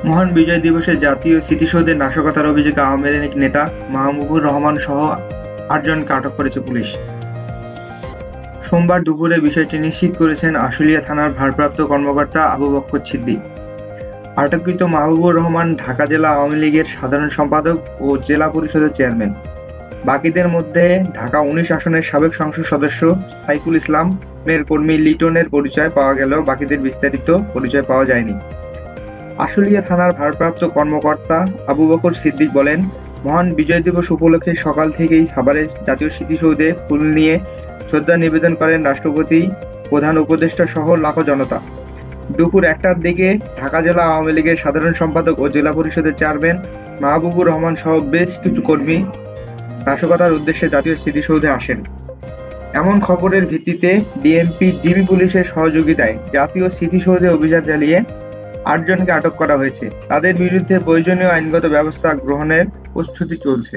মহান বিজয় দিবসে জাতীয় স্মৃতিসৌধের নাশকতার অভিযোগে আওয়ামী লীগ নেতা মাহবুবুর রহমান সহ ৮ জনকে আটক করেছে পুলিশ। সোমবার দুপুরে বিষয়টি নিশ্চিত করেছেন আশুলিয়া থানার ভারপ্রাপ্ত কর্মকর্তা আবু বক্কর সিদ্দিক। আটককৃত মাহবুবুর রহমান ঢাকা জেলা আওয়ামী লীগের সাধারণ সম্পাদক ও জেলা পরিষদের চেয়ারম্যান। বাকিদের মধ্যে ঢাকা ১৯ আসনের সাবেক সংসদ সদস্য সাইফুল ইসলামের কর্মী লিটনের পরিচয় পাওয়া গেলেও বাকিদের বিস্তারিত পরিচয় পাওয়া যায়নি। আশুলিয়া থানার ভারপ্রাপ্ত কর্মকর্তা আবু বকর সিদ্দিক বলেন, মহান বিজয় দিবস উপলক্ষে সকাল থেকেই সাভারের জাতীয় স্মৃতিসৌধে ফুল নিয়ে শ্রদ্ধা নিবেদন করেন রাষ্ট্রপতি, প্রধান উপদেষ্টা সহ লাখো জনতা। দুপুর ১টার দিকে ঢাকা জেলা আওয়ামী লীগের সাধারণ সম্পাদক ও জেলা পরিষদের চেয়ারম্যান মাহবুবুর রহমান সহ বেশ কিছু কর্মী নাশকতার উদ্দেশ্যে জাতীয় স্মৃতিসৌধে আসেন। এমন খবরের ভিত্তিতে ডিএমপি ডিবি পুলিশের সহযোগিতায় জাতীয় স্মৃতিসৌধে অভিযান চালিয়ে ৮ জনকে আটক করা হয়েছে। তাদের বিরুদ্ধে প্রয়োজনীয় আইনগত ব্যবস্থা গ্রহণের প্রস্তুতি চলছে।